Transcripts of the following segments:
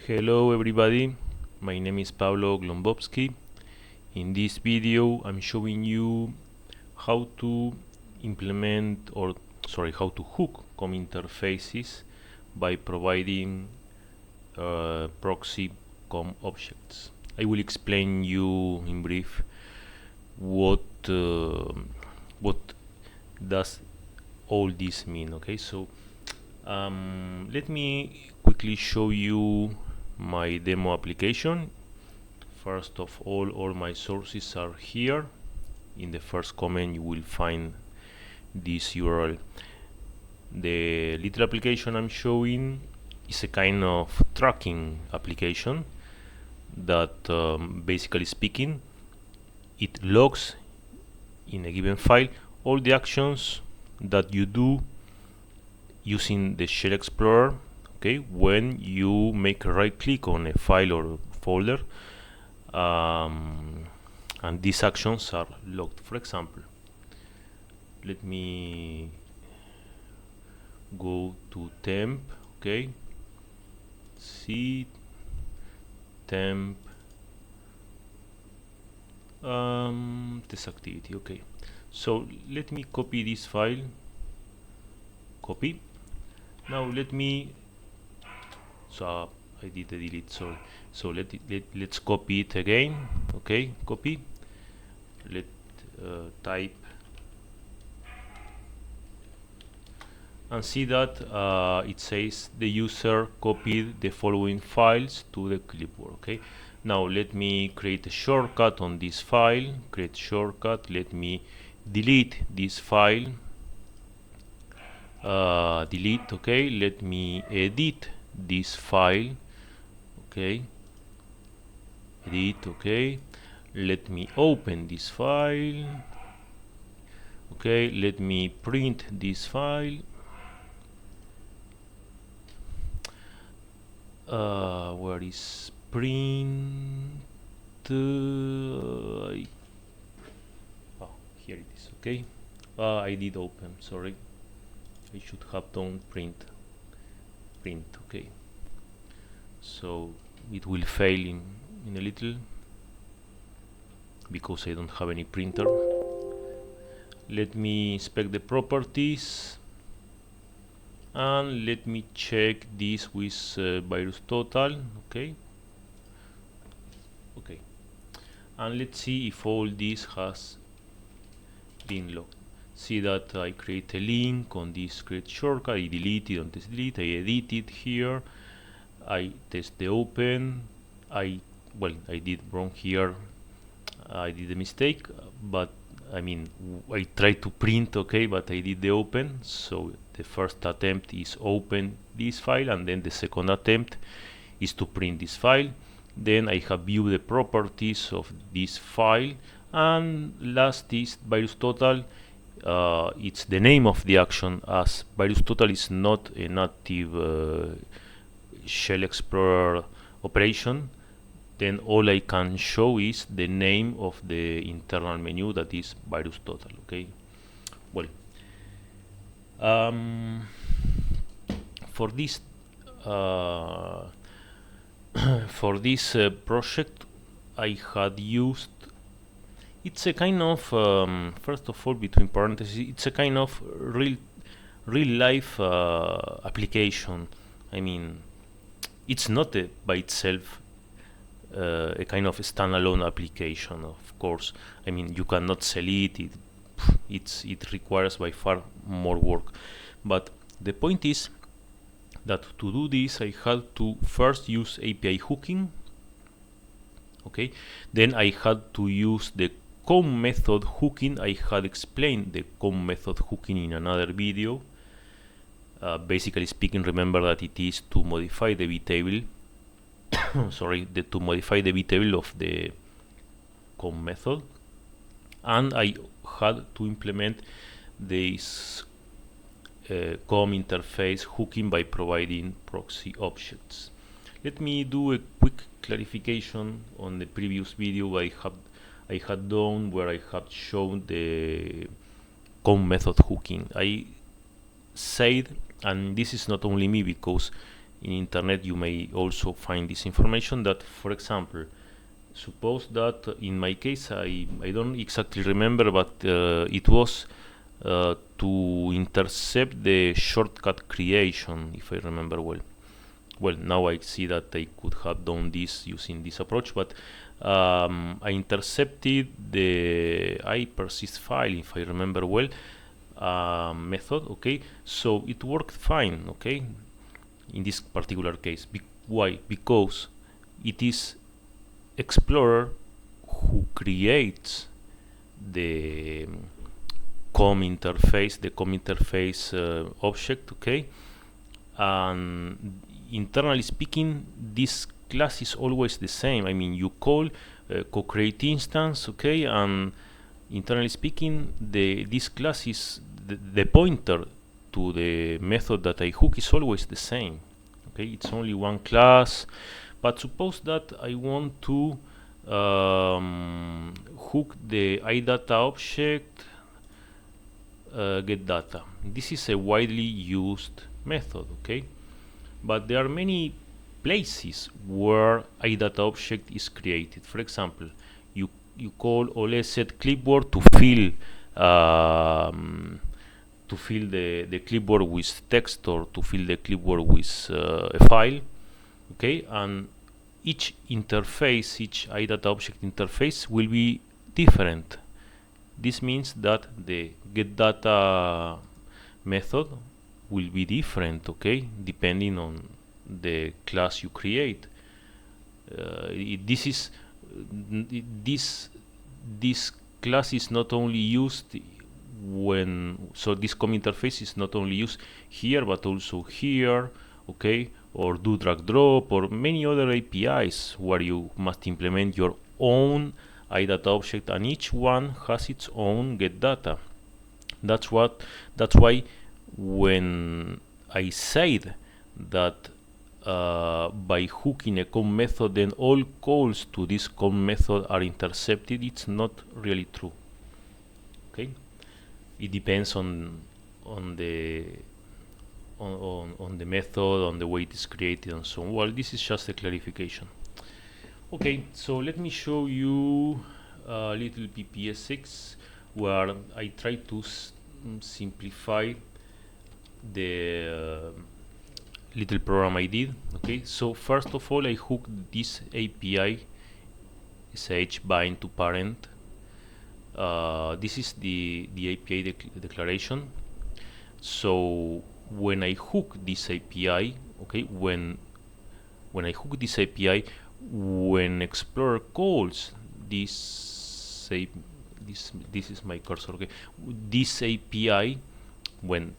Hello everybody, my name is Pablo Glombowski. In this video I'm showing you how to how to hook COM interfaces by providing proxy COM objects. I will explain you in brief what does all this mean. Okay, so let me quickly show you my demo application. First of all my sources are here. In the first comment you will find this URL. The little application I'm showing is a kind of tracking application that basically speaking, it logs in a given file all the actions that you do using the Shell Explorer. Okay, when you make a right click on a file or folder, and these actions are logged. For example, let me go to temp. Okay, see temp test activity. Okay, so let me copy this file. Copy. Now let me, so I did the delete, sorry. So let's copy it again. Okay, copy. Let type and see that it says the user copied the following files to the clipboard. Okay, now let me create a shortcut on this file. Create shortcut. Let me delete this file. Delete. Okay, let me edit this file. Okay, edit. Okay, let me open this file. Okay, let me print this file. Where is print? Oh, here it is. Okay, I did open, sorry. I should have done print. Okay, so it will fail in a little because I don't have any printer. Let me inspect the properties and let me check this with VirusTotal. Okay, and let's see if all this has been logged. See that I create a link on this create shortcut. I delete it on this delete. I edit it here. I test the open. I did wrong here. I did a mistake, but I mean I tried to print, okay, but I did the open. So the first attempt is open this file, and then the second attempt is to print this file. Then I have viewed the properties of this file, and last is VirusTotal. It's the name of the action, as VirusTotal is not a native Shell Explorer operation. Then all I can show is the name of the internal menu, that is VirusTotal. Okay, well, for this project I had used, it's a kind of first of all, between parentheses, it's a kind of real life application. I mean, it's not by itself a kind of a standalone application, of course. I mean, you cannot sell it. It requires by far more work. But the point is that to do this, I had to first use API hooking. Okay, then I had to use the COM method hooking. I had explained the COM method hooking in another video. Basically speaking, remember that it is to modify the vtable. Sorry, to modify the vtable of the COM method, and I had to implement this COM interface hooking by providing proxy objects. Let me do a quick clarification on the previous video I had done, where I had shown the COM method hooking. I said, and this is not only me, because in internet you may also find this information, that for example, suppose that in my case I don't exactly remember, but it was to intercept the shortcut creation, if I remember well. Well, now I see that I could have done this using this approach, but I intercepted the iPersist file, if I remember well, method. Okay, so it worked fine. Okay, in this particular case. Why? Because it is Explorer who creates the COM interface, object. Okay, and internally speaking, this class is always the same. I mean, you call co-create instance, okay, and internally speaking, this class is the pointer to the method that I hook is always the same. Okay, it's only one class. But suppose that I want to hook the iData object get data. This is a widely used method, okay? But there are many places where iData object is created. For example, you call ole set clipboard to fill the clipboard with text, or to fill the clipboard with a file, okay? And each interface, each iData object interface will be different. This means that the getData method will be different, okay, depending on the class you create. This class is not only used this COM interface is not only used here but also here, okay, or do drag drop, or many other APIs where you must implement your own iData object, and each one has its own getData. That's why when I said that by hooking a COM method, then all calls to this COM method are intercepted, it's not really true. Okay, it depends on the method, on the way it is created, and so on. Well, this is just a clarification. Okay, so let me show you a little PPSX where I try to simplify the little program I did. Okay, so first of all, I hooked this API sh bind to parent. This is the API declaration. So when I hook this API, okay, when I hook this API, when Explorer calls this is my cursor, okay, this API, when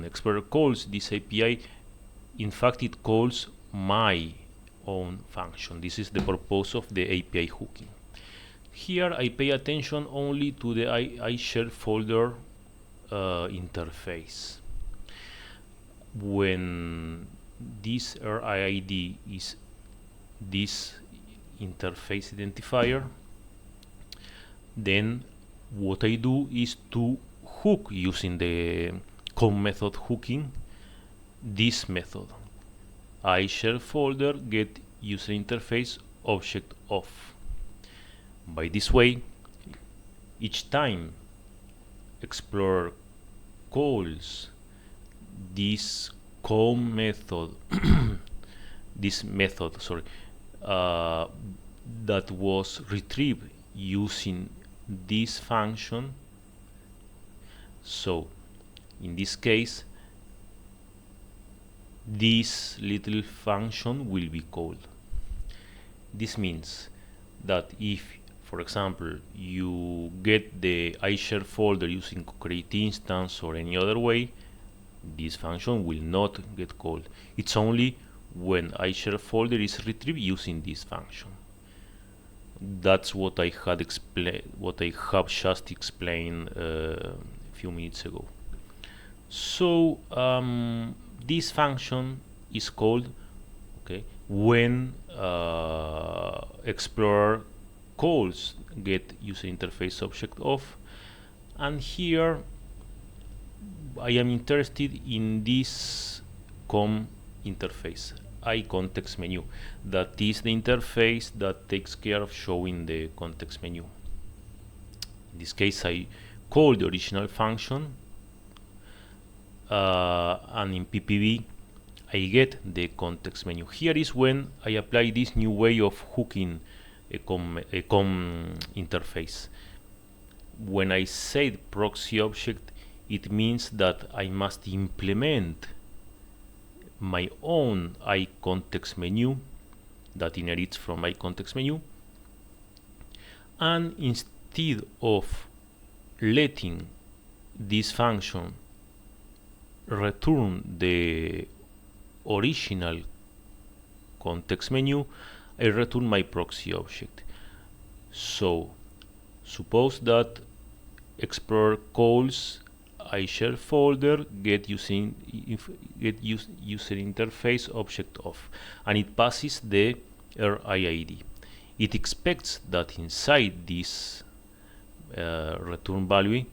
Explorer calls this API, in fact it calls my own function. This is the purpose of the API hooking. Here I pay attention only to the iShare folder interface. When this RIID is this interface identifier, then what I do is to hook using the COM method hooking this method iShare folder get user interface object off. By this way, each time Explorer calls this COM method this method that was retrieved using this function, so in this case this little function will be called. This means that if, for example, you get the iShare folder using create instance or any other way, this function will not get called. It's only when iShare folder is retrieved using this function. That's what I had explained, what I have just explained a few minutes ago. So this function is called, okay, when Explorer calls get user interface object off, and here I am interested in this COM interface, iContext menu. That is the interface that takes care of showing the context menu. In this case, I call the original function, and in PPV I get the context menu. Here is when I apply this new way of hooking a COM interface. When I say proxy object, it means that I must implement my own iContext menu that inherits from iContext menu, and instead of letting this function return the original context menu, I return my proxy object. So suppose that Explorer calls iShare folder get user interface object of, and it passes the RIID. It expects that inside this return value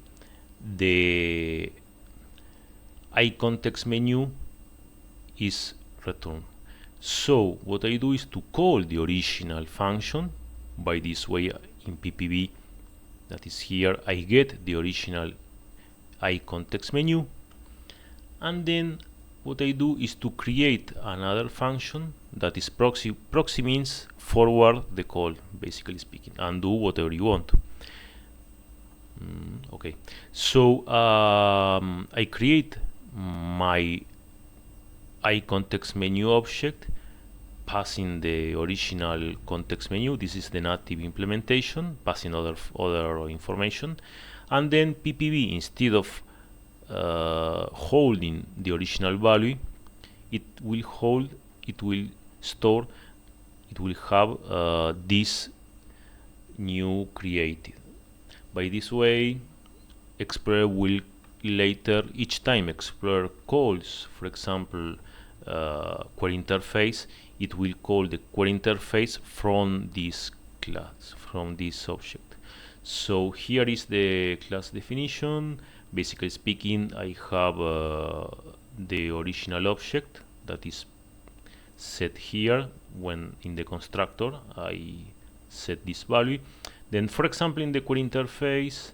the iContext menu is returned. So what I do is to call the original function by this way in PPV, that is here I get the original iContext menu, and then what I do is to create another function that is proxy. Proxy means forward the call, basically speaking, and do whatever you want. Okay, so I create my iContext menu object passing the original context menu. This is the native implementation, passing other information, and then PPV, instead of holding the original value, it will store, it will have this new created. By this way, Explorer will later, each time Explorer calls, for example, query interface, it will call the query interface from this class, from this object. So here is the class definition. Basically speaking, I have the original object that is set here. When in the constructor I set this value, then for example in the query interface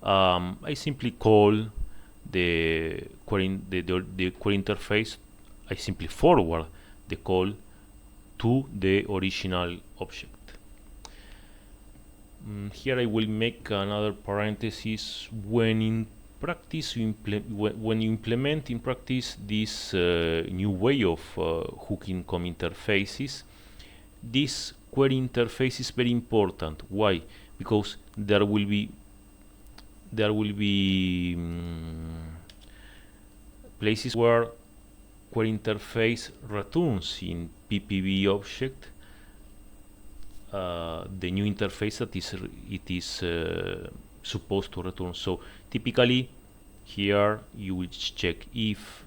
I simply call the query interface. I simply forward the call to the original object. Here I will make another parenthesis. When in practice when you implement in practice this new way of hooking COM interfaces, this query interface is very important. Why? Because there will be places where query interface returns in PPV object the new interface that it is supposed to return. So typically here you will check if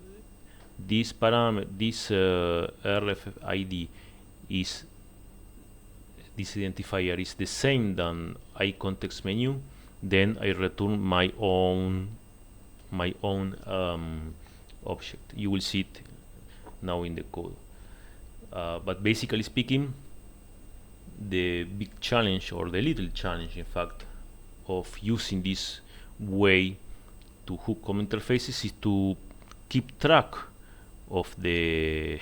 this parameter, this RFID is, this identifier is the same than iContext menu, then I return my own object. You will see it now in the code. But basically speaking, the big challenge, or the little challenge in fact, of using this way to hook COM interfaces is to keep track of the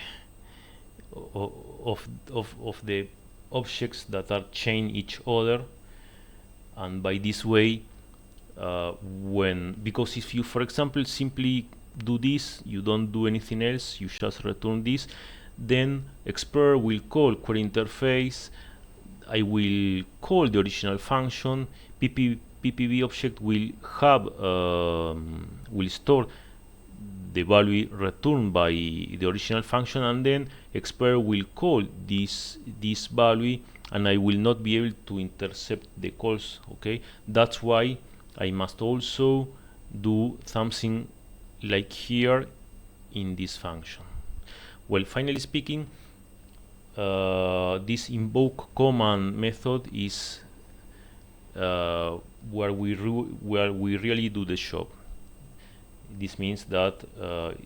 the objects that are chain each other. And by this way, because if you, for example, simply do this, you don't do anything else, you just return this, then Explorer will call query interface, I will call the original function, PPV object will have will store the value returned by the original function, and then Explorer will call this value, and I will not be able to intercept the calls. Okay, that's why I must also do something like here in this function. Well, finally speaking, this invoke command method is where we really do the job. This means that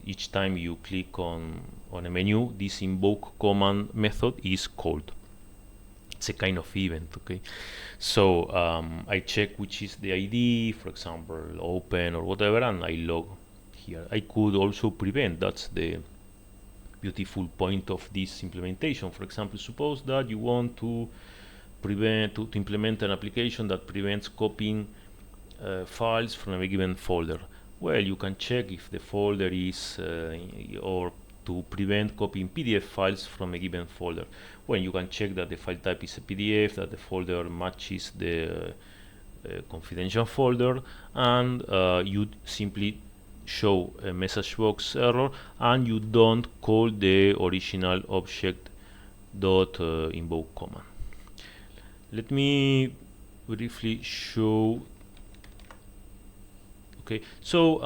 each time you click on a menu, this invoke command method is called. It's a kind of event, okay? So I check which is the ID, for example, open or whatever, and I log here. I could also prevent. That's the beautiful point of this implementation. For example, suppose that you want to implement an application that prevents copying files from a given folder. Well, you can check if the folder is or to prevent copying PDF files from a given folder. Well, you can check that the file type is a PDF, that the folder matches the confidential folder, and you simply show a message box error, and you don't call the original object dot invoke command. Let me briefly show. Okay, so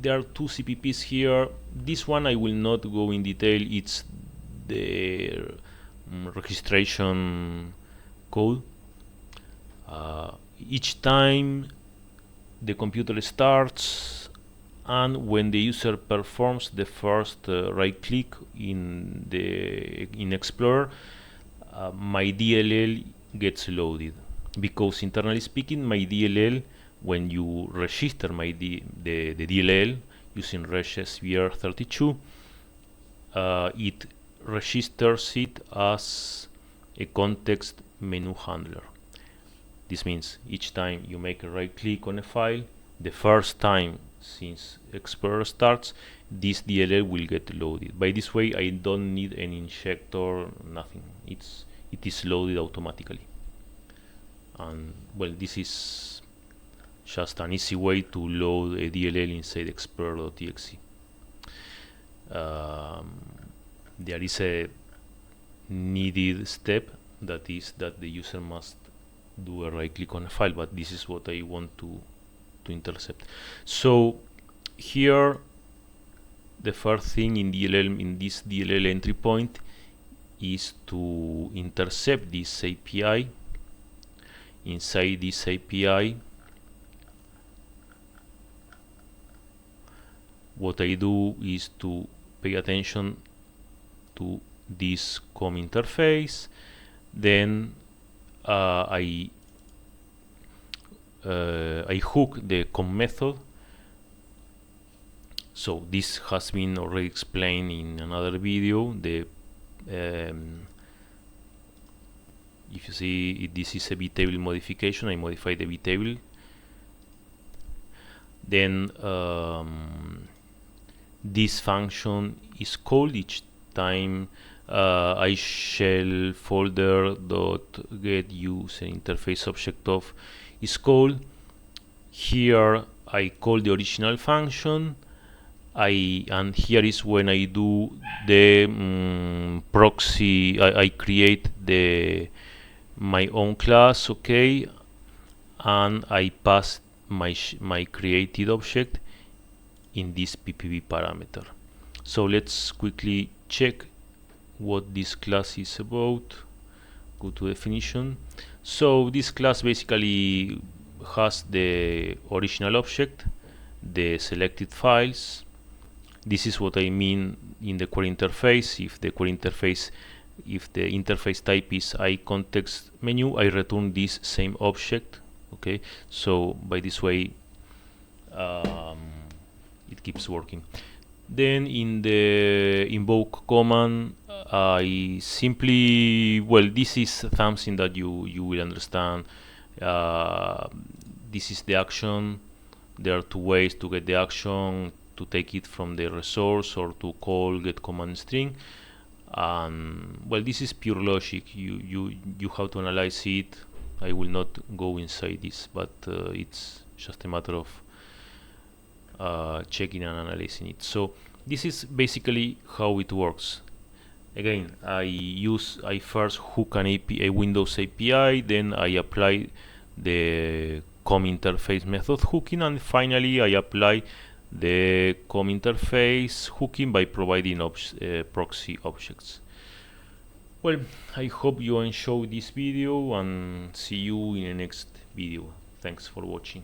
there are two CPPs here. This one I will not go in detail. It's the registration code. Each time the computer starts and when the user performs the first right click in Explorer, my DLL gets loaded, because internally speaking, my DLL, when you register the DLL using regsvr32, it registers it as a context menu handler. This means each time you make a right click on a file, the first time since Explorer starts, this DLL will get loaded. By this way, I don't need any injector, nothing. It is loaded automatically. And well, this is just an easy way to load a DLL inside Explorer.exe. There is a needed step, that is that the user must do a right click on a file, but this is what I want to intercept. So here the first thing in this DLL entry point is to intercept this API. Inside this API, what I do is to pay attention to this COM interface. Then I hook the COM method. So this has been already explained in another video. If you see, this is a vtable modification. I modify the vtable. Then this function is called each time I shell folder dot get user interface object of is called. Here I call the original function. And here is when I do the proxy. I create my own class, okay, and I pass my created object in this PPB parameter. So let's quickly check what this class is about. Go to definition. So this class basically has the original object, the selected files. This is what I mean in the query interface. If the interface type is iContext menu, I return this same object. Okay, so by this way it keeps working. Then in the invoke command, I simply, well, this is something that you will understand. This is the action. There are two ways to get the action: to take it from the resource or to call get command string. Well, this is pure logic. You have to analyze it. I will not go inside this, but it's just a matter of checking and analyzing it. So this is basically how it works. Again, I first hook a Windows API, then I apply the COM interface method hooking, and finally I apply the COM interface hooking by providing proxy objects. Well, I hope you enjoyed this video, and see you in the next video. Thanks for watching.